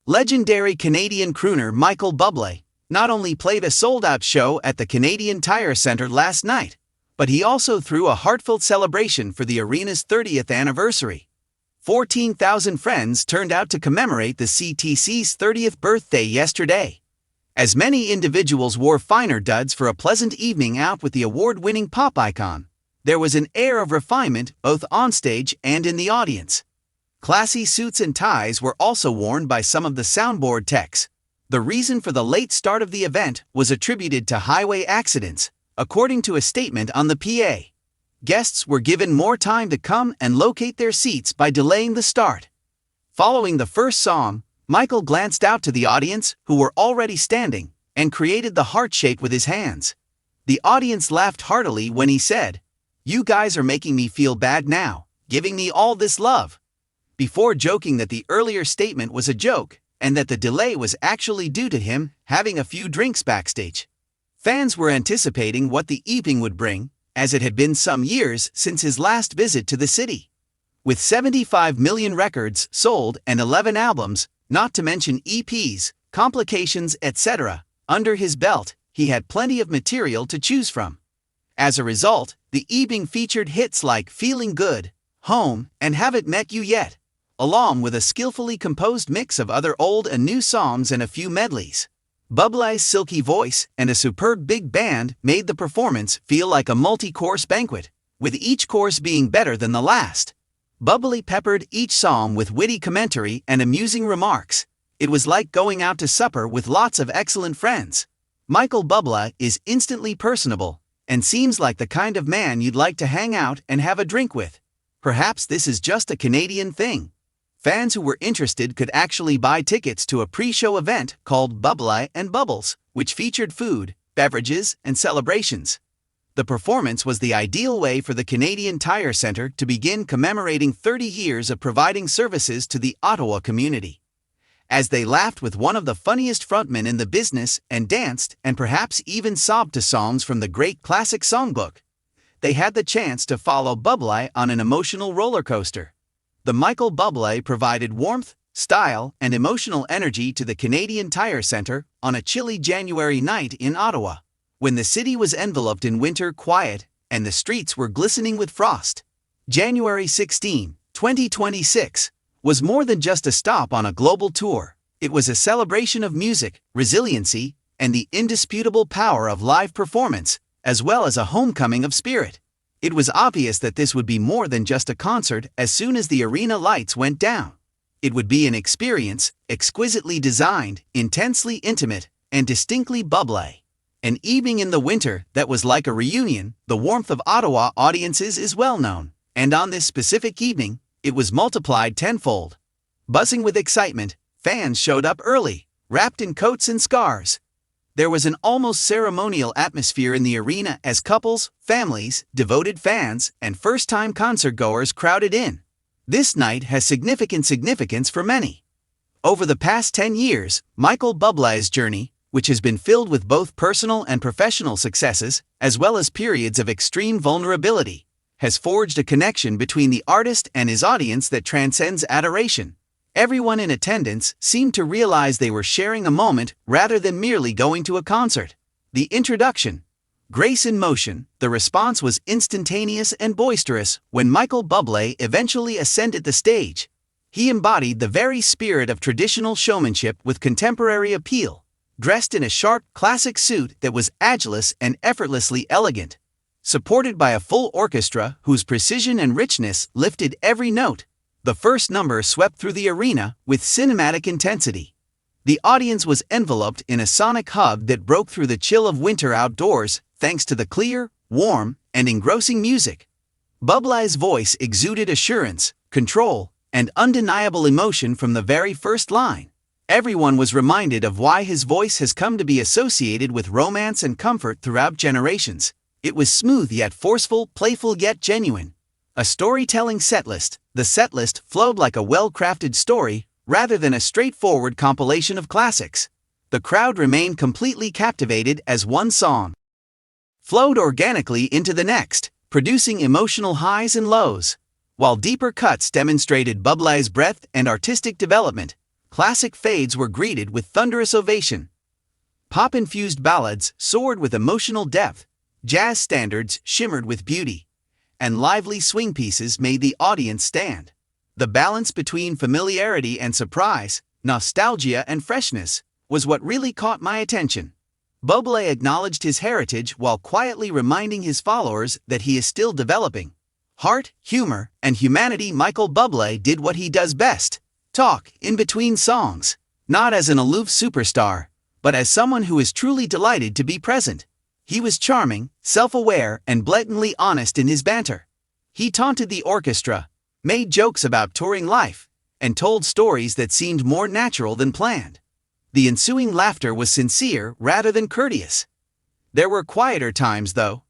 Legendary Canadian crooner Michael Bublé not only played a sold-out show at the Canadian Tire Centre last night, but he also threw a heartfelt celebration for the arena's 30th anniversary. 14,000 friends turned out to commemorate the CTC's 30th birthday yesterday. As many individuals wore finer duds for a pleasant evening out with the award-winning pop icon, there was an air of refinement both onstage and in the audience. Classy suits and ties were also worn by some of the soundboard techs. The reason for the late start of the event was attributed to highway accidents, according to a statement on the PA. Guests were given more time to come and locate their seats by delaying the start. Following the first song, Michael glanced out to the audience, who were already standing, and created the heart shape with his hands. The audience laughed heartily when he said, "You guys are making me feel bad now, giving me all this love," before joking that the earlier statement was a joke and that the delay was actually due to him having a few drinks backstage. Fans were anticipating what the evening would bring, as it had been some years since his last visit to the city. With 75 million records sold and 11 albums, not to mention EPs, compilations, etc., under his belt, he had plenty of material to choose from. As a result, the evening featured hits like Feeling Good, Home, and Haven't Met You Yet, along with a skillfully composed mix of other old and new songs and a few medleys. Bublé's silky voice and a superb big band made the performance feel like a multi-course banquet, with each course being better than the last. Bublé peppered each song with witty commentary and amusing remarks. It was like going out to supper with lots of excellent friends. Michael Bublé is instantly personable, and seems like the kind of man you'd like to hang out and have a drink with. Perhaps this is just a Canadian thing. Fans who were interested could actually buy tickets to a pre-show event called Bublé and Bubbles, which featured food, beverages, and celebrations. The performance was the ideal way for the Canadian Tire Centre to begin commemorating 30 years of providing services to the Ottawa community. As they laughed with one of the funniest frontmen in the business and danced and perhaps even sobbed to songs from the great classic songbook, they had the chance to follow Bublé on an emotional roller coaster. The Michael Bublé provided warmth, style, and emotional energy to the Canadian Tire Centre on a chilly January night in Ottawa, when the city was enveloped in winter quiet and the streets were glistening with frost. January 16, 2026, was more than just a stop on a global tour. It was a celebration of music, resiliency, and the indisputable power of live performance, as well as a homecoming of spirit. It was obvious that this would be more than just a concert as soon as the arena lights went down. It would be an experience, exquisitely designed, intensely intimate, and distinctly Bublé. An evening in the winter that was like a reunion. The warmth of Ottawa audiences is well known, and on this specific evening, it was multiplied tenfold. Buzzing with excitement, fans showed up early, wrapped in coats and scarves. There was an almost ceremonial atmosphere in the arena as couples, families, devoted fans, and first-time concertgoers crowded in. This night has significance for many. Over the past 10 years, Michael Bublé's journey, which has been filled with both personal and professional successes, as well as periods of extreme vulnerability, has forged a connection between the artist and his audience that transcends adoration. Everyone in attendance seemed to realize they were sharing a moment rather than merely going to a concert. The introduction, Grace in Motion, the response was instantaneous and boisterous when Michael Bublé eventually ascended the stage. He embodied the very spirit of traditional showmanship with contemporary appeal, dressed in a sharp, classic suit that was agilous and effortlessly elegant, supported by a full orchestra whose precision and richness lifted every note. The first number swept through the arena with cinematic intensity. The audience was enveloped in a sonic hug that broke through the chill of winter outdoors thanks to the clear, warm, and engrossing music. Bublé's voice exuded assurance, control, and undeniable emotion from the very first line. Everyone was reminded of why his voice has come to be associated with romance and comfort throughout generations. It was smooth yet forceful, playful yet genuine. A storytelling setlist. The setlist flowed like a well-crafted story rather than a straightforward compilation of classics. The crowd remained completely captivated as one song flowed organically into the next, producing emotional highs and lows. While deeper cuts demonstrated Bublé's breadth and artistic development, Classic fades were greeted with thunderous ovation. Pop-infused ballads soared with emotional depth, jazz standards shimmered with beauty, and lively swing pieces made the audience stand. The balance between familiarity and surprise, nostalgia and freshness, was what really caught my attention. Bublé acknowledged his heritage while quietly reminding his followers that he is still developing. Heart, humor, and humanity. Michael Bublé did what he does best: talk in between songs, not as an aloof superstar, but as someone who is truly delighted to be present. He was charming, self-aware, and blatantly honest in his banter. He taunted the orchestra, made jokes about touring life, and told stories that seemed more natural than planned. The ensuing laughter was sincere rather than courteous. There were quieter times, though.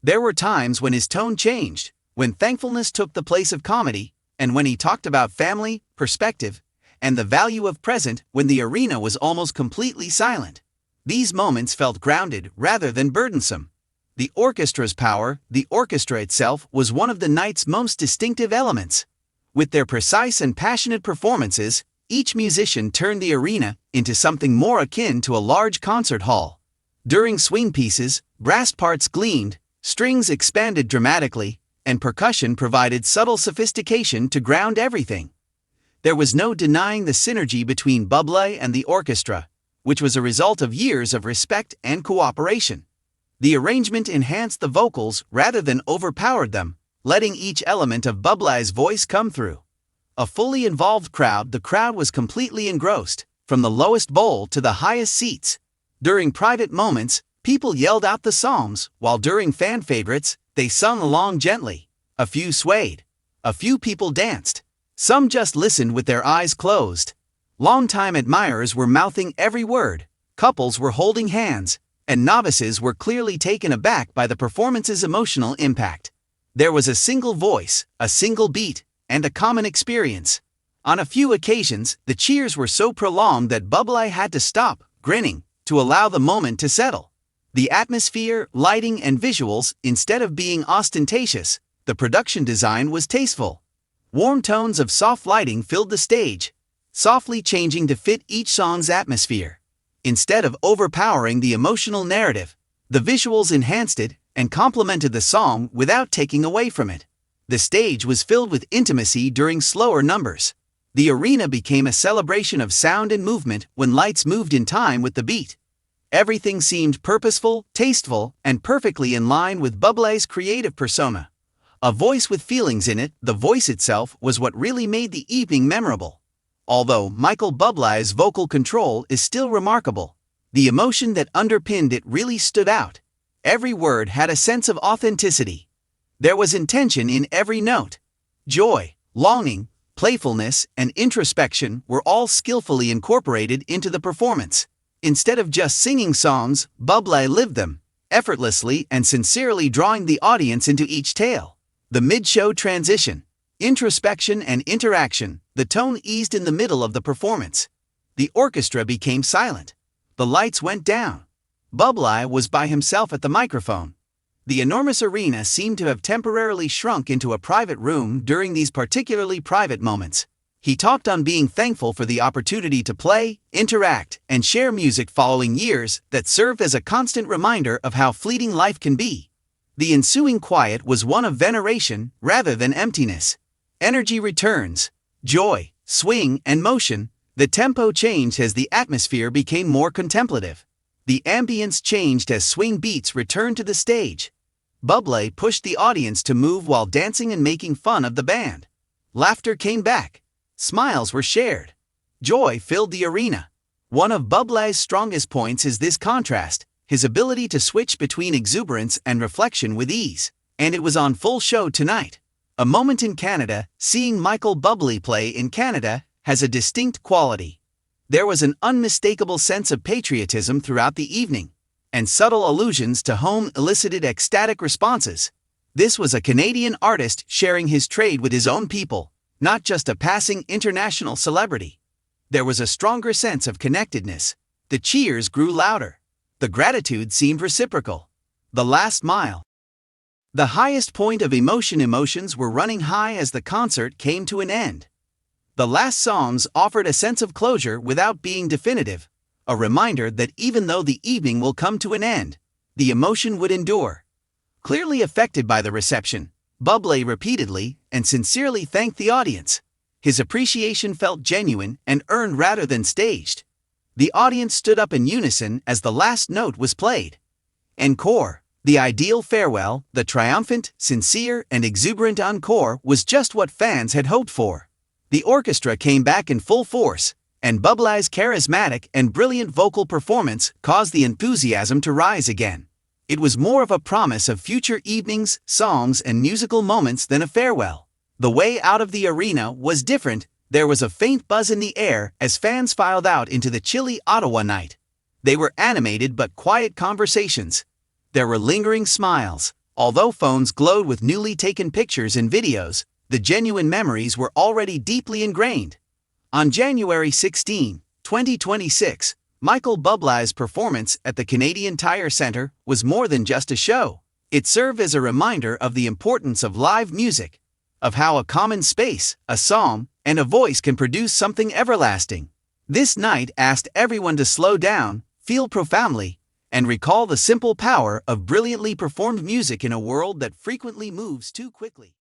There were times when his tone changed, when thankfulness took the place of comedy, and when he talked about family, perspective, and the value of present when the arena was almost completely silent. These moments felt grounded rather than burdensome. The orchestra's power, the orchestra itself, was one of the night's most distinctive elements. With their precise and passionate performances, each musician turned the arena into something more akin to a large concert hall. During swing pieces, brass parts gleamed, strings expanded dramatically, and percussion provided subtle sophistication to ground everything. There was no denying the synergy between Bublé and the orchestra, which was a result of years of respect and cooperation. The arrangement enhanced the vocals rather than overpowered them, letting each element of Bublé's voice come through. A fully involved crowd. The crowd was completely engrossed, from the lowest bowl to the highest seats. During private moments, people yelled out the psalms, while during fan favorites, they sung along gently. A few swayed. A few people danced. Some just listened with their eyes closed. Longtime admirers were mouthing every word, couples were holding hands, and novices were clearly taken aback by the performance's emotional impact. There was a single voice, a single beat, and a common experience. On a few occasions, the cheers were so prolonged that Bublé had to stop, grinning, to allow the moment to settle. The atmosphere, lighting, and visuals, instead of being ostentatious, the production design was tasteful. Warm tones of soft lighting filled the stage, softly changing to fit each song's atmosphere. Instead of overpowering the emotional narrative, the visuals enhanced it and complemented the song without taking away from it. The stage was filled with intimacy during slower numbers. The arena became a celebration of sound and movement when lights moved in time with the beat. Everything seemed purposeful, tasteful, and perfectly in line with Bublé's creative persona. A voice with feelings in it. The voice itself was what really made the evening memorable. Although Michael Bublé's vocal control is still remarkable, the emotion that underpinned it really stood out. Every word had a sense of authenticity. There was intention in every note. Joy, longing, playfulness, and introspection were all skillfully incorporated into the performance. Instead of just singing songs, Bublé lived them, effortlessly and sincerely drawing the audience into each tale. The mid-show transition, introspection and interaction. The tone eased in the middle of the performance. The orchestra became silent. The lights went down. Bublé was by himself at the microphone. The enormous arena seemed to have temporarily shrunk into a private room during these particularly private moments. He talked on being thankful for the opportunity to play, interact, and share music following years that served as a constant reminder of how fleeting life can be. The ensuing quiet was one of veneration rather than emptiness. Energy returns. Joy, swing, and motion. The tempo changed as the atmosphere became more contemplative. The ambience changed as swing beats returned to the stage. Bublé pushed the audience to move while dancing and making fun of the band. Laughter came back. Smiles were shared. Joy filled the arena. One of Bublé's strongest points is this contrast, his ability to switch between exuberance and reflection with ease. And it was on full show tonight. A moment in Canada. Seeing Michael Bublé play in Canada has a distinct quality. There was an unmistakable sense of patriotism throughout the evening, and subtle allusions to home elicited ecstatic responses. This was a Canadian artist sharing his trade with his own people, not just a passing international celebrity. There was a stronger sense of connectedness. The cheers grew louder. The gratitude seemed reciprocal. The last mile. The highest point of emotions were running high as the concert came to an end. The last songs offered a sense of closure without being definitive, a reminder that even though the evening will come to an end, the emotion would endure. Clearly affected by the reception, Bublé repeatedly and sincerely thanked the audience. His appreciation felt genuine and earned rather than staged. The audience stood up in unison as the last note was played. Encore, the ideal farewell, the triumphant, sincere, and exuberant encore was just what fans had hoped for. The orchestra came back in full force, and Bublé's charismatic and brilliant vocal performance caused the enthusiasm to rise again. It was more of a promise of future evenings, songs, and musical moments than a farewell. The way out of the arena was different. There was a faint buzz in the air as fans filed out into the chilly Ottawa night. They were animated but quiet conversations. There were lingering smiles. Although phones glowed with newly taken pictures and videos, the genuine memories were already deeply ingrained. On January 16, 2026, Michael Bublé's performance at the Canadian Tire Centre was more than just a show. It served as a reminder of the importance of live music, of how a common space, a song, and a voice can produce something everlasting. This night asked everyone to slow down, feel profoundly, and recall the simple power of brilliantly performed music in a world that frequently moves too quickly.